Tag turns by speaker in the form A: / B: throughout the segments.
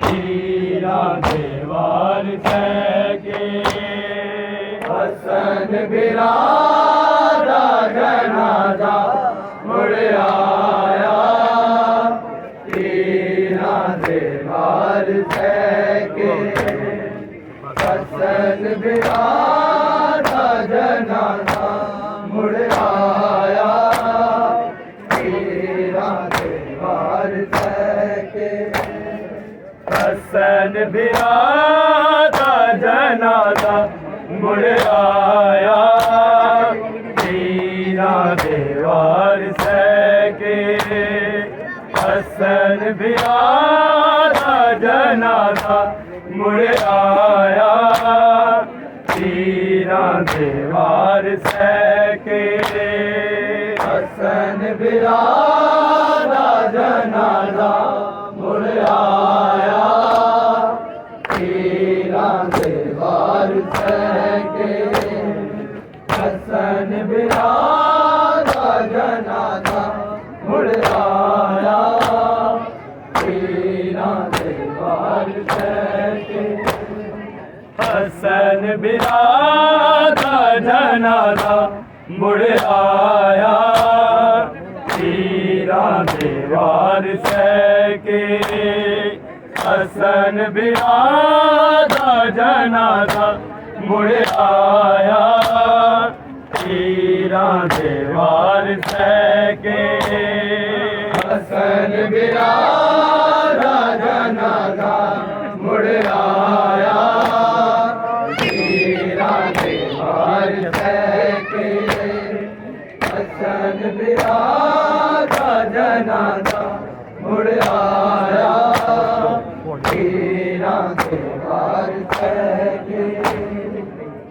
A: हीरा देवार के हसन बिरादा जनाजा मुड़ आया। हीरा देवार के हसन बिरादा जनाजा मुड़ आया। हीरा देवार हसन बिरादा जनाजा मुड़ आया। हीरा देवार के हसन बिरादा जनाजा मुड़ आया। हीरा देवार के हसन बिरादा जनाजा मुड़ आया। हीरा देवार के हसन बिरादा जनाजा मुड़ आया। हीरा देवार के हसन बिरादा जनाजा मुड़ आया। हीरा देवार के हसन बिरादा जनाजा मुड़ आया। हीरा देवार के हसन बिरादा जनाजा मुड़ आया। हीरा देवार के हसन बिरादा जनाजा मुड़ आया। हीरा देवार के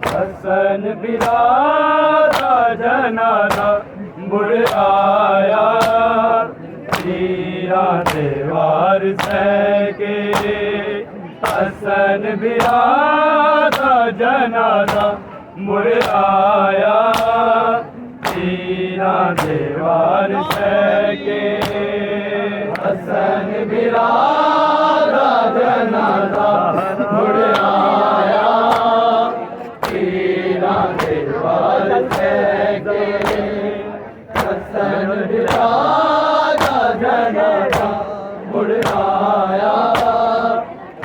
A: हसन बिरादा जनाजा मुड़ आया। हीरा देवार के हसन बिरादा जनाजा मुड़ आया। हीरा देवार के हसन बिरादा जनाजा मुड़ आया। हीरा देवार के हसन बिरादा जनाजा मुड़ आया।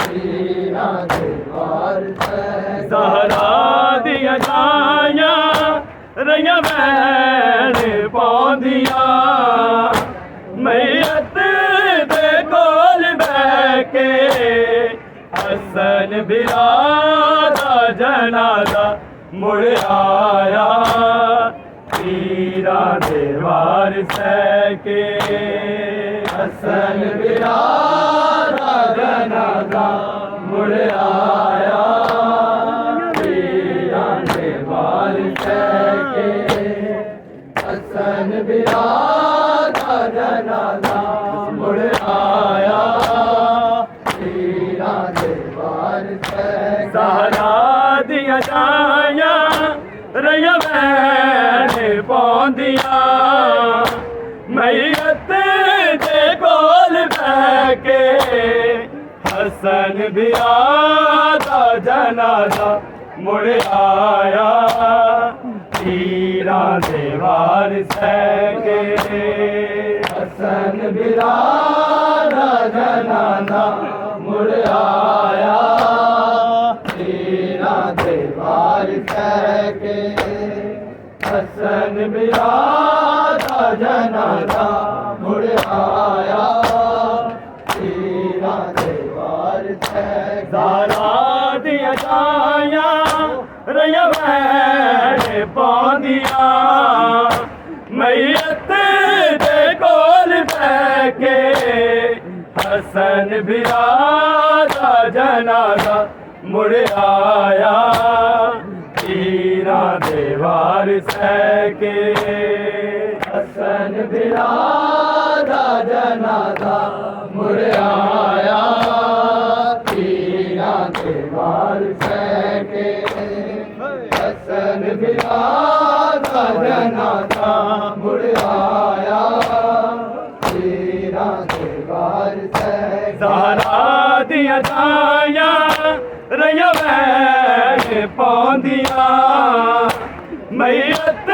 A: हीरा देवार ज़हरा दिया जाया रैया बैण पौंदिया। मैयत दे कोल बैके हसन बिरादा जनाजा मुड़ आया। हीरा देवार के हसन बिरादा जनाजा मुड़ आया। हीरा देवार के हसन बिरादा जनाजा मुड़ आया। हीरा देवार ज़हरा दिया जाया रैया बैण पौंदिया। मैयत दे कोल बैके हसन बिरादा जनाजा मुड़ आया। हीरा देवार के हसन बिरादा जनाजा मुड़ आया। हीरा देवार के हसन बिरादा जनाजा मुड़ आया। हीरा देवार ज़हरा दिया जाया रैया बैण पौंदिया। मैयत दे कोल बैके हसन बिरादा जनाजा मुड़ आया। हीरा देवार के हसन बिरादा जनाजा मुड़ आया। हीरा देवार के हसन बिरादा जनाजा मुड़ आया। हीरा देवार ज़हरा दियां छायां रहियां वैण पाउंदियां मैयत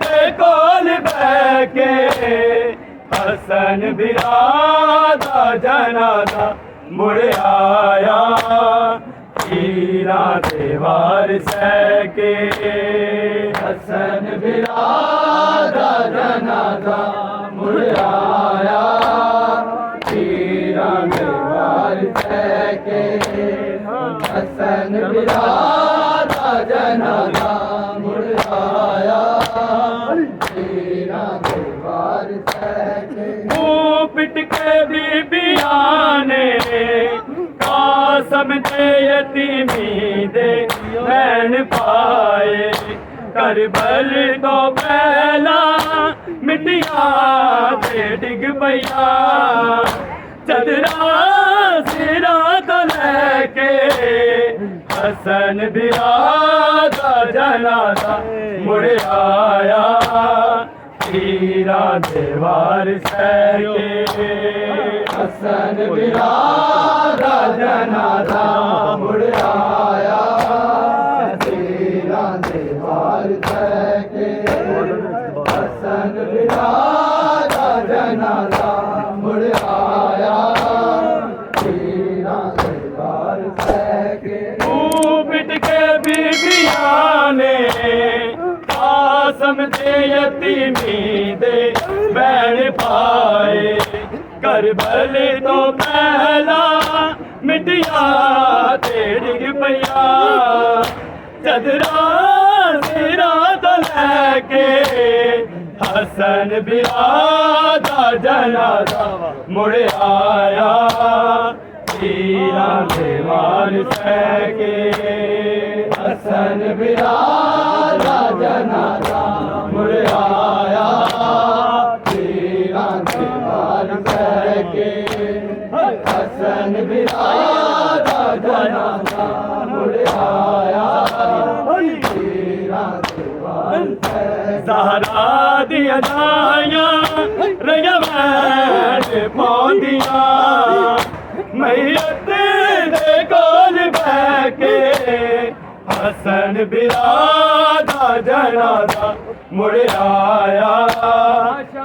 A: दे कोल बैठ के हसन बिरादा जनाजा मुड़ आया पीरां दे वार सैके हसन बिरादा जनाजा मुड़ आया पीरां दे वार सैके हसन बिरादा जनाजा मुड़ आया पीरां दे वार सैके मुँह पिट के बीबियां ने कासम दे यतीमी दे मैन पाए करबल तो पहला मिट्टियां ते डिग पईया चदरा सिरा तो लैके हसन बिरादा जनाजा मुड़ आया पीरां दे वार सैके हसन बिरादा जनाजा मुड़ आया पीरां दे वार सैके हसन बिरादा जनाजा मुड़ आया पीरां दे वार सैके मुँह पिट के बीबियां ने कासम दे यतीमी दे बैण पाए करबल तो पहला मिट्टियां ते डिग पईया चदरा सिरा तो लैके हसन बिरादा जनाजा मुड़ आया पीरां दे वार सैके हसन बिरादा जनाजा मुड़ आया पीरां दे वार सैके हसन बिरादा जनाजा मुड़ आया पीरां दे वार सैके ज़हरा दियां छायां रहियां वैण पाउंदियां मैयत दे कोल बैठ के हसन बिरादा जनाजा मुड़ आया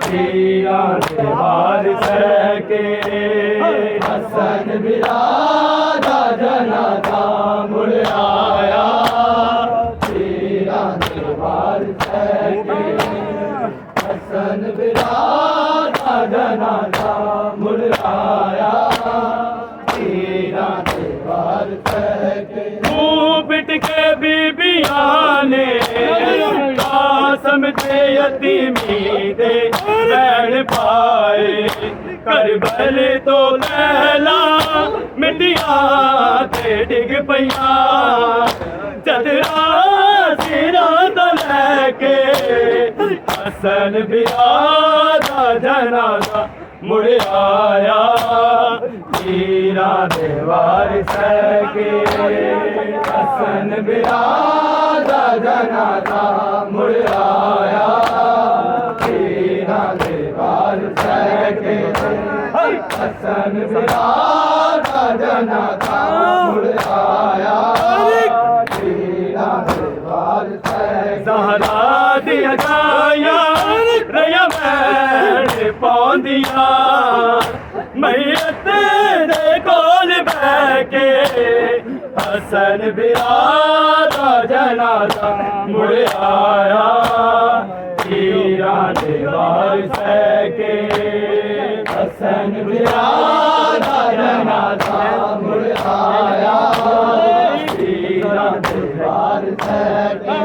A: पीरां दे वार सैके हसन बिरादा जनाजा मुड़ आया पीरां दे वार सैके हसन बिरादा जनाजा मुड़ आया पीरां दे वार सैके मुँह पिट के बीबियां ने कासम दे यतीमी दे बैण पाए करबल तो पहला मिट्टियां ते डिग पईया चदरा सिरा तो लैके हसन बिरादा जनाजा मुड़ आया पीरां दे वार सैके हसन बिरादा जनाजा मुड़ आया पीरां दे वार सैके हसन बिरादा जनाजा मुड़ आया पीरां दे वार सैके ज़हरा दियां छायां रहियां वैण पाउंदियां मैयत दे कोल बैठ के हसन बिरादा जनाजा मुड़ आया पीरां दे वार सैके हसन बिरादा जनाजा मुड़ आया पीरां दे वार सैके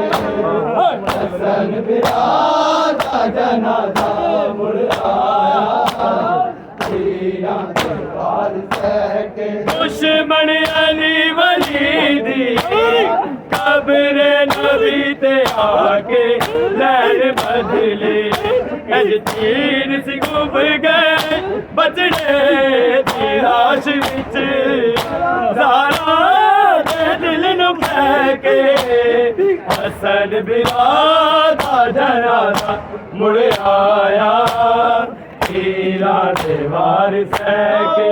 A: हसन बिरादा जनाजा मुड़ आया पीरां दे वार सैके दुश्मन अली वली दी कब्र नबी ते आके लैन बदले इंज तीर सी गुब गए बचड़े दी लाश विच ज़हरा दे दिल नूं के हसन बिरादा जनाजा मुड़ आया पीरां दे वार सैके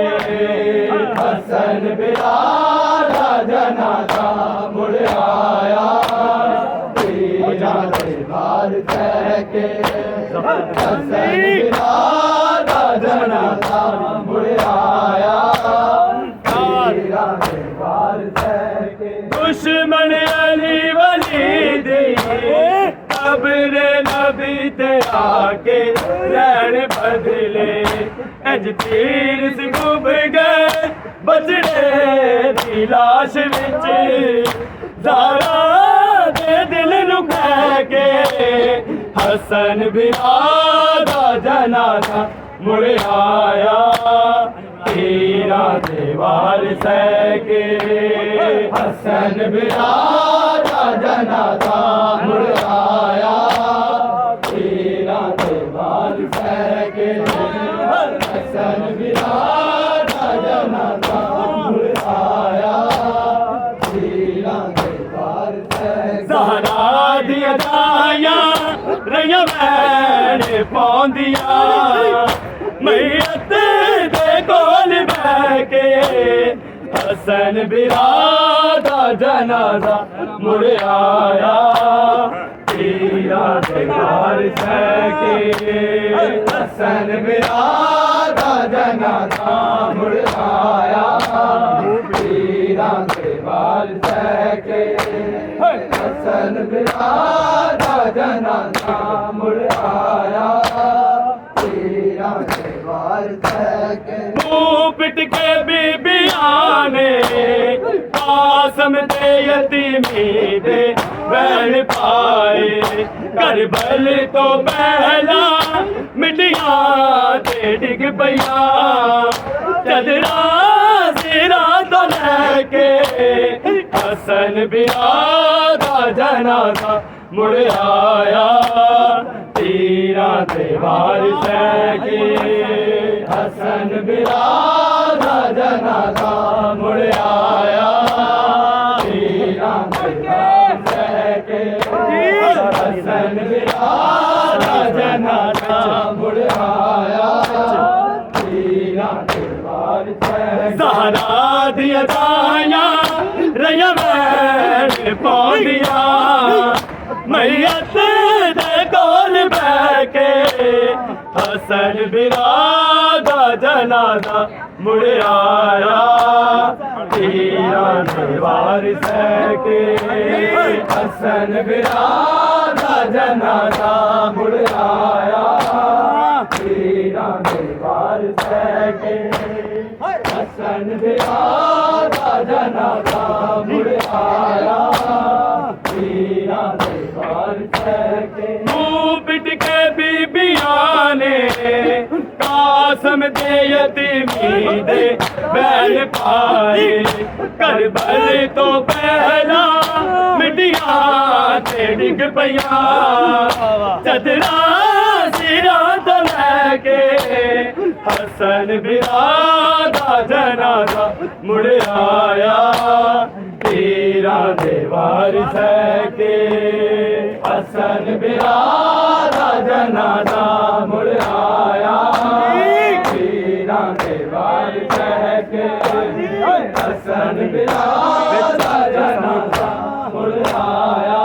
A: हसन बिरादा जनाजा मुड़ आया तेरा दरबार के हसन बिरादा जनाजा मुड़ आया तेरा दरबार के दुश्मन अली वली दी अबरे नबी ते आके लैन बदले अज तीर से डूब गए बजड़े दी लाश विच ज़ारा दे दिल नु कह के हसन बिरादा जनाजा मुड़ आया तेरा दीवार सके हसन बिरादा जनाजा मुड़ आया तेरा दीवार सके हसन बिरादा जनाजा मुड़ आया तेरा दीवार सके ज़हरा दिया जाया रैया मैन पौंदिया मैयत दे कोल बैके हसन बिरादा जनाजा मुड़ आया तेरा दरबार सके हसन बिरादा जनाजा मुड़ आया तेरा दरबार सके हसन बिरादा जनाजा मुड़ आया मुँह पिट के बीबियां ने कासम दे यतीमी दे बैल पाए करबल तो पहला मिटिया ते डिग पया चदरा सिरा तो लैके हसन बिरादा जनाजा मुड़ आया तेरा दीवार सके हसन बिरादा जनाजा मुड़ आया तेरा दीवार सके हसन बिरादा जनाजा मुड़ आया तेरा दीवार सके ज़हरा दिया जाया रैया मैन पौंदिया मैयत दे कोल बैके हसन बिरादा जनाजा मुड़ आया तेरा दरबार सके हसन बिरादा जनाजा मुड़ आया तेरा दरबार सके हसन बिरादा जनाजा मुड़ आया तेरा दरबार सके मुँह पिट के बीबियां ने कासम दे यतीमी दे बैल पाए करबल तो पहला मिटिया ते डिग पया चदरा सिरा तो लैके हसन बिरादा जनाजा मुड़ आया तेरा दीवार सके हसन बिरादा जनाजा मुड़ आया तेरा दीवार सके हसन बिरादा जनाजा मुड़ आया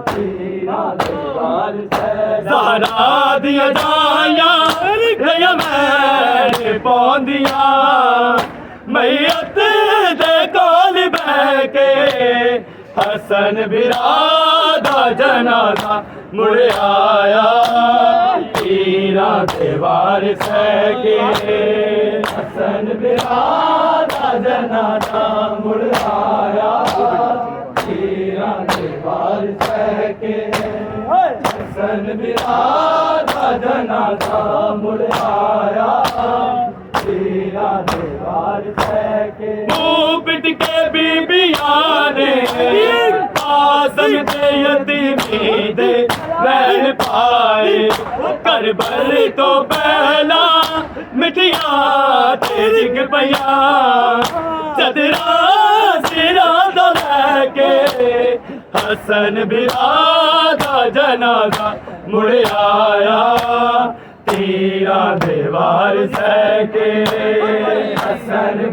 A: तेरा दीवार सके ज़हरा दिया जाया रैया मैन पौंदिया मैयत दे कोल बैके हसन बिरादा जनाजा मुड़ आया तेरा दीवार सके हसन बिरादा जनाजा मुड़ आया तेरा दीवार सके हसन बिरादा जनाजा मुड़ आया तेरा दरबार सके मुँह पिट के बीबियां ने कासम दे यतीमी दे बैल पाए करबल तो पहला मिटिया ते डिग पया चदरा सिरा तो लैके हसन बिरादा जनाजा मुड़ आया तेरा दीवार सके हसन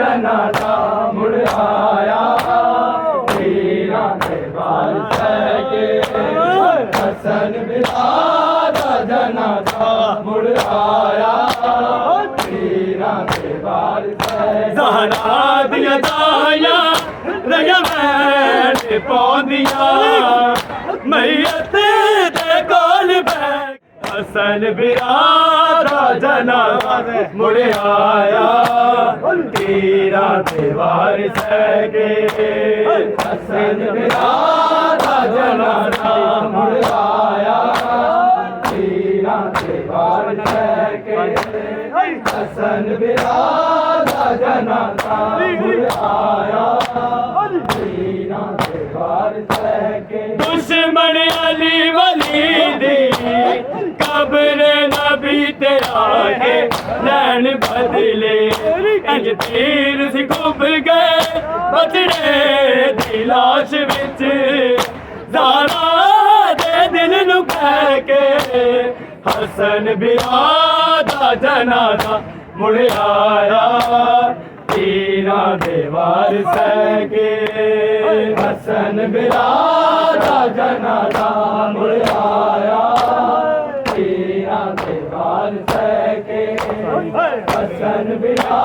A: ਜਨਾਜ਼ਾ ਮੁੜ ਆਇਆ ਤੀਰਾਂ ਦੇ ਵਾਰ ਸਹਿ ਕੇ ਹਸਨ ਬਿਲਾ ਦਾ ਜਨਾਜ਼ਾ ਮੁੜ ਆਇਆ ਤੀਰਾਂ ਦੇ ਵਾਰ ਸਹਿ ਜ਼ਹਰਾ ਦੀਆਂ ਦਾਈਆਂ ਰਹੀਆਂ ਮੈਂ ਪਾਉਂਦੀਆਂ ਮਈਅਤ ਦੇ ਕੋਲ ਬੈ ਹਸਨ ਬਿਰਾ ਦਾ ਜਨਾਜ਼ਾ ਮੁੜ ਆਇਆ ਤੀਰਾਂ ਦੇ ਵਾਰ ਸਹਿ ਕੇ ਹਸਨ ਬਿਰਾ ਦਾ ਜਨਾਜ਼ਾ ਮੁੜ ਆਇਆ ਤੀਰਾਂ ਦੇ ਵਾਰ ਸਹਿ ਕੇ ਹਸਨ ਬਿਰਾ ਦਾ ਜਨਾਜ਼ਾ ਮੁੜ ਆਇਆ ਤੀਰਾਂ ਦੇ ਵਾਰ ਸਹਿ ਕੇ ਦੁਸ਼ਮਣ ਅਲੀ ਵਲੀ ਦੀ ਕਬਰ ਨਬੀ ਤੇ ਆ ਕੇ ਲੈਣ ਬਦਲੇ ਇੰਜ ਤੀਰ ਸੀ ਖੁੱਭ ਗਏ ਬਚੜੇ ਦੀ ਲਾਸ਼ ਵਿੱਚ ਜ਼ਾਰਾ ਦੇ ਦਿਲ ਨੂੰ ਕਹਿ ਕੇ ਹਸਨ ਬਿਰਾ ਦਾ ਜਨਾਜ਼ਾ ਮੁੜ ਆਇਆ ਤੀਰਾਂ ਦੇ ਵਾਰ ਸਹਿ ਕੇ ਹਸਨ ਬਿਰਾ ਦਾ ਜਨਾਜ਼ਾ ਮੁੜ ਆਇਆ ਤੀਰਾਂ ਦੇ ਵਾਰ ਸਹਿ ਕੇ ਹਸਨ ਬਿਰਾ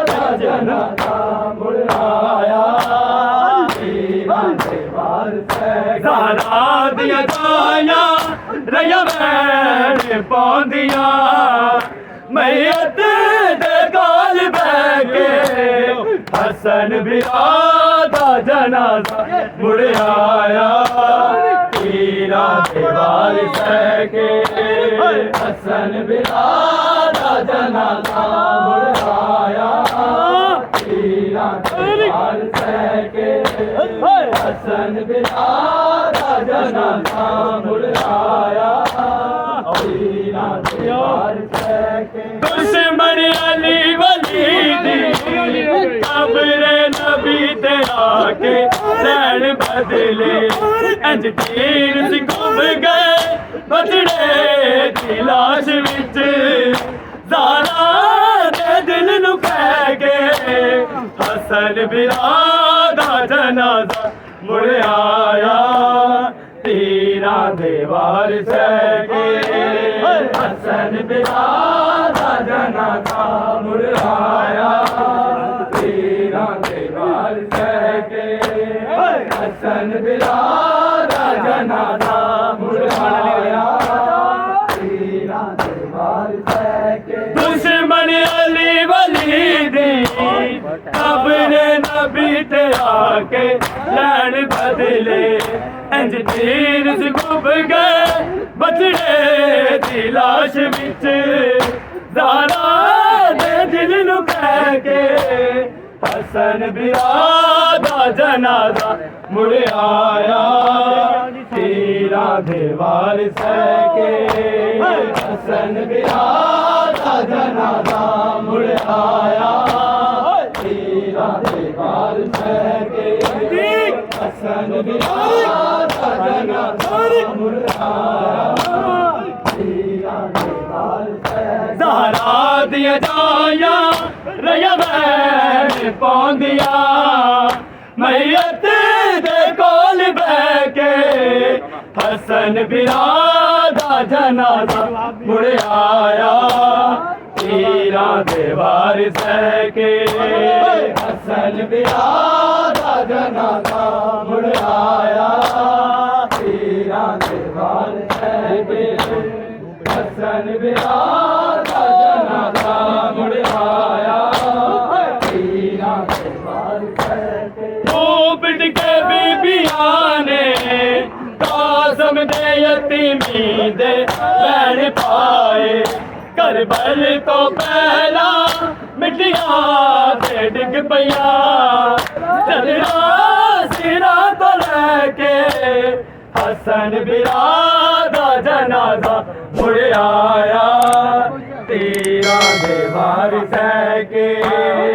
A: ਦਾ ਜਨਾਜ਼ਾ ਮੁੜ ਆਇਆ ਤੀਰਾਂ ਦੇ ਵਾਰ ਸਹਿ ਕੇ ਜ਼ਾਰਾ ਦੀਆਂ ਦਾਈਆਂ ਰਹੀਆਂ ਮੈਂ ਪਾਉਂਦੀਆਂ ਮਈਅਤ ਦੇ ਕੋਲ ਬਹਿ ਕੇ ਹਸਨ ਬਿਰਾ ਦਾ ਜਨਾਜ਼ਾ ਮੁੜ ਆਇਆ ਤੀਰਾਂ ਦੇ ਵਾਰ ਸਹਿ ਕੇ ਹਸਨ ਬਿਰਾ ਦਾ ਜਨਾਜ਼ਾ ਮੁੜ ਆਇਆ ਤੀਰਾਂ ਦੇ ਵਾਰ ਸਹਿ ਕੇ ਹਸਨ ਬਿਰਾ ਦਾ ਜਨਾਜ਼ਾ ਮੁੜ ਆਇਆ ਤੀਰਾਂ ਦੇ ਵਾਰ ਸਹਿ ਕੇ ਦੁਸ਼ਮਣ ਅਲੀ ਵਲੀ ਦੀ ਕਬਰ ਨਬੀ ਤੇ ਆ ਕੇ ਲੈਣ ਬਦਲੇ ਇੰਜ ਤੀਰ ਸੀ ਖੁੱਭ ਗਏ ਬਚੜੇ ਦੀ ਲਾਸ਼ ਵਿੱਚ ਜ਼ਾਰਾ ਦੇ ਦਿਲ ਨੂੰ ਕਹਿ ਕੇ ਹਸਨ ਬਿਰਾ ਦਾ ਜਨਾਜ਼ਾ ਮੁੜ ਆਇਆ ਤੀਰਾਂ ਦੇ ਵਾਰ ਸਹਿ ਕੇ ਹਸਨ ਬਿਰਾ ਦਾ ਜਨਾਜ਼ਾ ਮੁੜ ਆਇਆ ਤੀਰਾਂ ਦੇ ਵਾਰ ਸਹਿ ਕੇ ਹਸਨ ਬਿਰਾ ਦਾ ਜਨਾਜ਼ਾ ਮੁੜ ਆਇਆ ਤੀਰਾਂ ਦੇ ਵਾਰ ਸਹਿ ਕੇ ਦੁਸ਼ਮਣ ਅਲੀ ਵਲੀ ਦੀ ਕਬਰ ਨਬੀ ਤੇ ਆ ਕੇ ਲੈਣ ਬਦਲੇ ਇੰਜ ਤੀਰ ਸੀ ਖੁੱਭ ਗਏ ਬਚੜੇ ਦੀ ਲਾਸ਼ ਵਿੱਚ ਜ਼ਾਰਾ ਦੇ ਦਿਲ ਨੂੰ ਕਹਿ ਕੇ ਹਸਨ ਬਿਰਾ ਦਾ ਜਨਾਜ਼ਾ ਮੁੜ ਆਇਆ ਤੀਰਾਂ ਦੇ ਵਾਰ ਸਹਿ ਕੇ ਹਸਨ ਬਿਰਾ ਦਾ ਜਨਾਜ਼ਾ ਮੁੜ ਆਇਆ ਤੀਰਾਂ ਦੇ ਵਾਰ ਸਹਿ ਕੇ ਹਸਨ ਬਿਰਾ ਦਾ ਜਨਾਜ਼ਾ ਮੁੜ ਆਇਆ ਤੀਰਾਂ ਦੇ ਵਾਰ ਸਹਿ ਕੇ ਜ਼ਾਰਾ ਦੀਆਂ ਦਾਈਆਂ ਰਹੀਆਂ ਮੈਂ ਪਾਉਂਦੀਆਂ ਮਈਅਤ ਦੇ ਕੋਲ ਬਹਿ ਕੇ ਹਸਨ ਬਿਰਾ ਦਾ ਜਨਾਜ਼ਾ ਮੁੜ ਆਇਆ ਤੀਰਾਂ ਦੇ ਵਾਰ ਸਹਿ ਕੇ ਹਸਨ ਬਿਰਾ ਦਾ ਜਨਾਜ਼ਾ ਮੁੜ ਆਇਆ ਤੀਰਾਂ ਦੇ ਵਾਰ ਸਹਿ ਕੇ ਹਸਨ ਬਿਰਾ ਦਾ ਜਨਾਜ਼ਾ ਮੁੜ ਆਇਆ ਤੀਰਾਂ ਦੇ ਵਾਰ ਸਹਿ ਕੇ ਉਹ ਪਿੱਟ ਕੇ ਬੀਬੀਆਂ ਨੇ ਕਾਸਮ ਦੇ ਯਤੀਮੀ ਦੇ ਲੈਣ ਪਾਏ ਕਰਬਲ ਤੋਂ ਪਹਿਲਾਂ ਮਿੱਟੀਆਂ ਤੇ ਡਿੱਗ ਪਈਆਂ ਚੰਦਰਾ ਸਿਰਾਂ ਤੋਂ ਲੈ ਕੇ ਹਸਨ ਬਿਰਾ ਦਾ ਜਨਾਜ਼ਾ ਮੁੜ ਆਇਆ ਤੀਰਾਂ ਦੇ ਵਾਰ ਸਹਿ ਕੇ